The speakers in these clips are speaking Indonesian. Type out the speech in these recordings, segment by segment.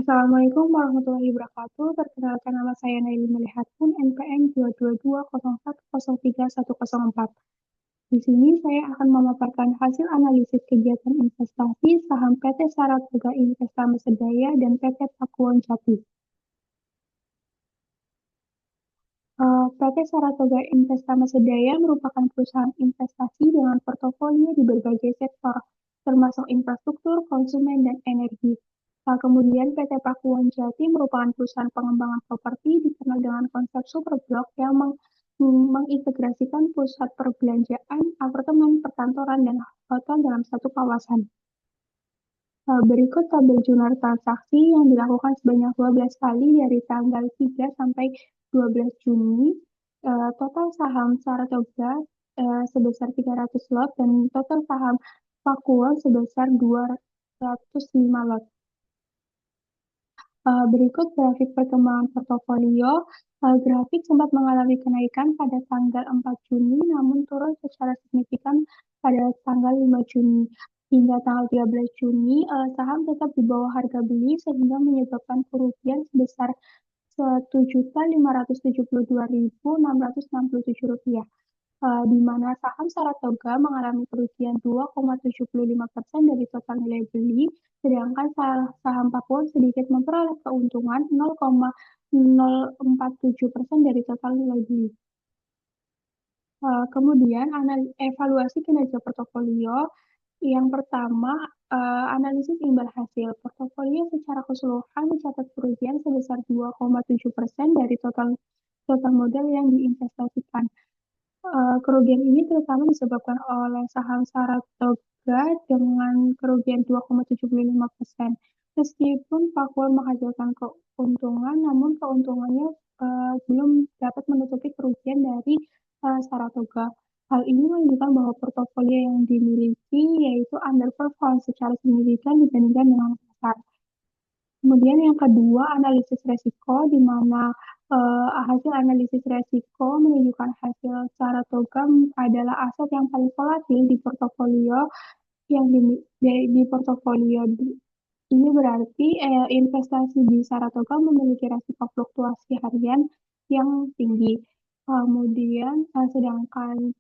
Assalamualaikum warahmatullahi wabarakatuh. Perkenalkan nama saya Naili Melihatun, NPM 22201031104. Di sini saya akan memaparkan hasil analisis kegiatan investasi saham PT Saratoga Investama Sedaya dan PT Pakuwon Jati. PT Saratoga Investama Sedaya merupakan perusahaan investasi dengan portofolio di berbagai sektor, termasuk infrastruktur, konsumen, dan energi. Kemudian PT Pakuwon Jati merupakan perusahaan pengembangan properti dikenal dengan konsep super blok yang mengintegrasikan pusat perbelanjaan, apartemen, perkantoran, dan hotel dalam satu kawasan. Berikut tabel jurnal transaksi yang dilakukan sebanyak 12 kali dari tanggal 3 sampai 12 Juni. Total saham Saratoga sebesar 300 lot dan total saham Pakuwon sebesar 205 lot. Berikut grafik perkembangan portofolio. Grafik sempat mengalami kenaikan pada tanggal 4 Juni, namun turun secara signifikan pada tanggal 5 Juni. Hingga tanggal 13 Juni, saham tetap di bawah harga beli sehingga menyebabkan kerugian sebesar Rp1.572.667, di mana saham Saratoga mengalami kerugian 2,75% dari total nilai beli, sedangkan saham Pakuwon sedikit memperoleh keuntungan 0,047% dari total nilai beli. Kemudian evaluasi kinerja portofolio. Yang pertama, analisis imbal hasil. Portofolio secara keseluruhan mencatat kerugian sebesar 2,7% dari total modal yang diinvestasikan. Kerugian ini terutama disebabkan oleh saham Saratoga dengan kerugian 2,75%. Meskipun Pakuwon menghasilkan keuntungan, namun keuntungannya belum dapat menutupi kerugian dari Saratoga. Hal ini menunjukkan bahwa portofolio yang dimiliki yaitu underperform secara signifikan dibandingkan dengan pasar. Kemudian yang kedua, analisis resiko, di mana hasil analisis resiko menunjukkan hasil Saratoga adalah aset yang paling volatil di portofolio yang di portofolio. Ini berarti investasi di Saratoga memiliki resiko fluktuasi harian yang tinggi. Kemudian sedangkan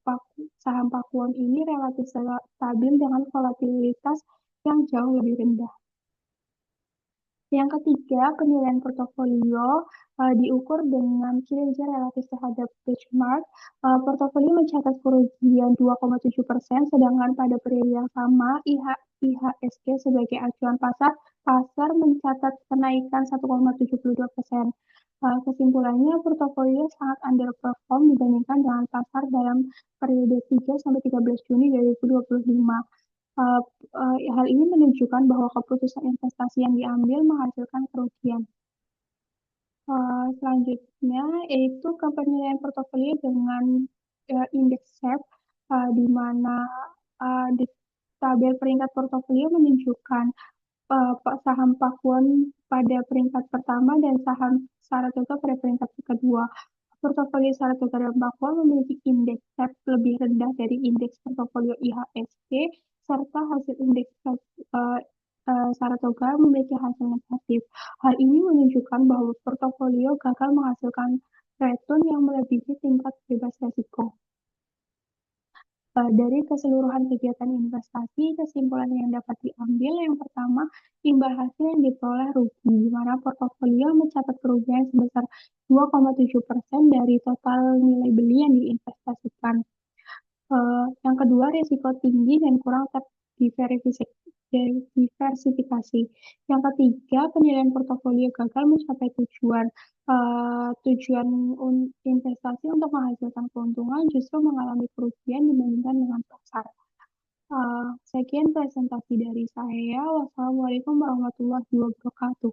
saham Pakuwon ini relatif stabil dengan volatilitas yang jauh lebih rendah. Yang ketiga, penilaian portofolio diukur dengan kinerja relatif terhadap benchmark. Portofolio mencatat kerugian 2,7%, sedangkan pada periode yang sama IHSG sebagai acuan pasar mencatat kenaikan 1,72%. Kesimpulannya, portofolio sangat underperform dibandingkan dengan pasar dalam periode 3-13 Juni 2025. Hal ini menunjukkan bahwa keputusan investasi yang diambil menghasilkan kerugian. Selanjutnya, yaitu penilaian portofolio dengan indeks SHARP, di mana di tabel peringkat portofolio menunjukkan saham Pakuwon pada peringkat pertama dan saham Saratoga pada peringkat kedua. Portofolio Saratoga dan Pakuwon memiliki indeks SHARP lebih rendah dari indeks portofolio IHSG, serta hasil indeks Saratoga memiliki hasil negatif. Hal ini menunjukkan bahwa portofolio gagal menghasilkan return yang melebihi tingkat bebas risiko. Dari keseluruhan kegiatan investasi, kesimpulan yang dapat diambil yang pertama, imbal hasil yang diperoleh rugi, di mana portofolio mencatat kerugian sebesar 2,7% dari total nilai beli yang diinvestasikan. Yang kedua, risiko tinggi dan kurang diversifikasi. Yang ketiga, penilaian portofolio gagal mencapai tujuan investasi untuk menghasilkan keuntungan justru mengalami kerugian dibandingkan dengan pasar. Sekian presentasi dari saya. Wassalamualaikum warahmatullahi wabarakatuh.